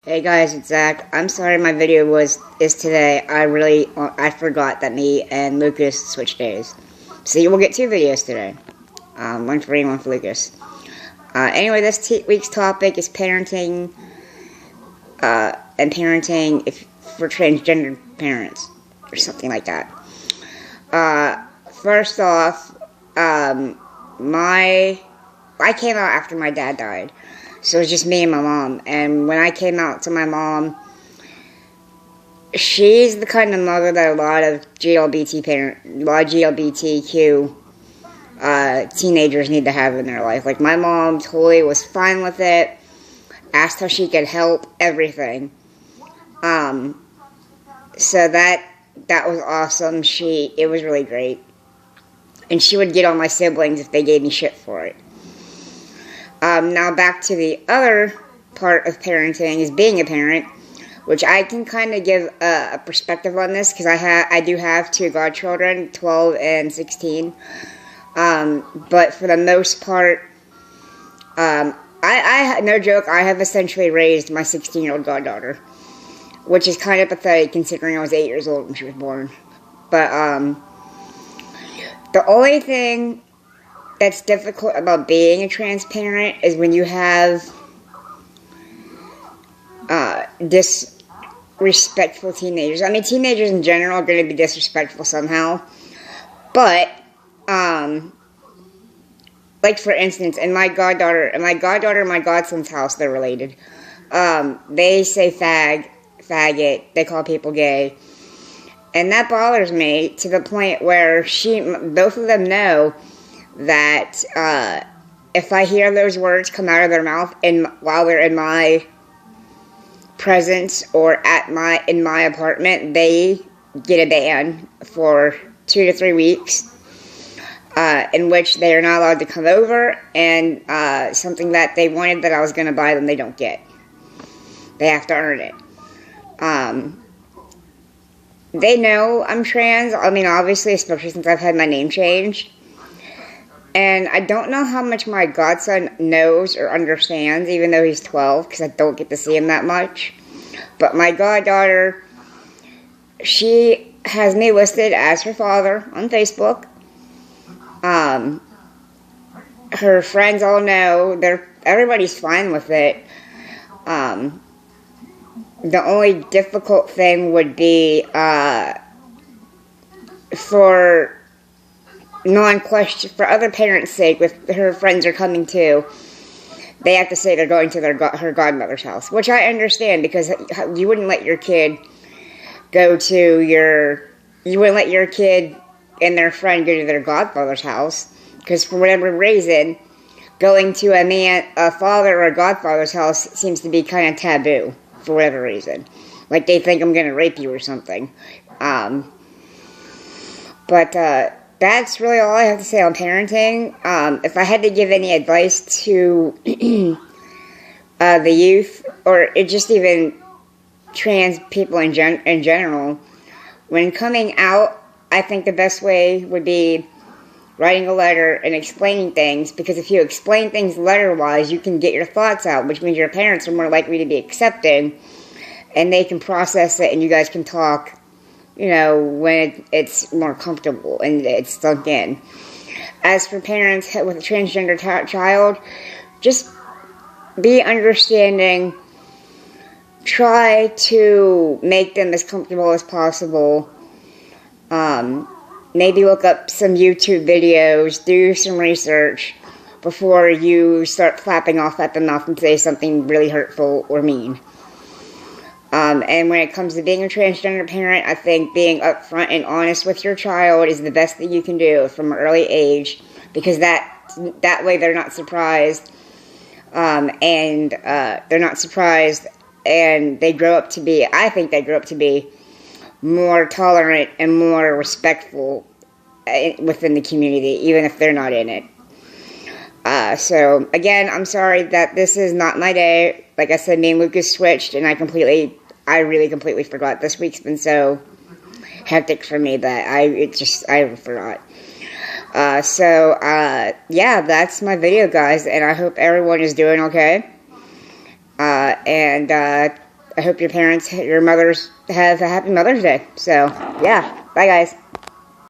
Hey guys, it's Zach. I'm sorry my video is today. I forgot that me and Lucas switched days. So you will get two videos today. One for me, one for Lucas. Anyway, this week's topic is parenting, and parenting for transgender parents, or something like that. First off, I came out after my dad died. So it was just me and my mom. And when I came out to my mom, she's the kind of mother that a lot of GLBTQ teenagers need to have in their life. Like, my mom totally was fine with it, asked how she could help, everything. So that was awesome. It was really great. And she would get on my siblings if they gave me shit for it. Now back to the other part of parenting is being a parent, which I can kind of give a perspective on this because I do have two godchildren, 12 and 16. But for the most part, no joke, I have essentially raised my 16-year-old goddaughter, which is kind of pathetic considering I was 8 years old when she was born. But the only thing that's difficult about being a trans parent is when you have disrespectful teenagers. I mean, teenagers in general are going to be disrespectful somehow. But, like for instance, in my goddaughter and my godson's house, they're related. They say faggot, they call people gay. And that bothers me to the point where both of them know that if I hear those words come out of their mouth while they're in my presence or in my apartment, they get a ban for 2 to 3 weeks, in which they are not allowed to come over, and something that they wanted that I was going to buy them, they don't get. They have to earn it. They know I'm trans. I mean, obviously, especially since I've had my name changed. And I don't know how much my godson knows or understands, even though he's 12, because I don't get to see him that much. But my goddaughter, she has me listed as her father on Facebook. Her friends all know. Everybody's fine with it. The only difficult thing would be for other parents' sake, if her friends are coming too, they have to say they're going to her godmother's house, which I understand, because you wouldn't let your kid and their friend go to their godfather's house, because for whatever reason, going to a father or a godfather's house seems to be kind of taboo, for whatever reason. Like, they think I'm going to rape you or something. That's really all I have to say on parenting. If I had to give any advice to the youth, or just even trans people in general, when coming out, I think the best way would be writing a letter and explaining things, because if you explain things letter-wise, you can get your thoughts out, which means your parents are more likely to be accepting, and they can process it, and you guys can talk, when it's more comfortable and it's sunk in. As for parents with a transgender child, just be understanding. Try to make them as comfortable as possible. Maybe look up some YouTube videos, do some research before you start flapping off at the mouth and say something really hurtful or mean. And when it comes to being a transgender parent, I think being upfront and honest with your child is the best thing you can do from an early age, because that way they're not surprised, and they're not surprised, and I think they grow up to be more tolerant and more respectful within the community, even if they're not in it. So, again, I'm sorry that this is not my day. Like I said, me and Lucas switched, and I really completely forgot. This week's been so hectic for me that I forgot. Yeah, that's my video, guys, and I hope everyone is doing okay. I hope your parents, your mothers have a happy Mother's Day. So, yeah. Bye, guys.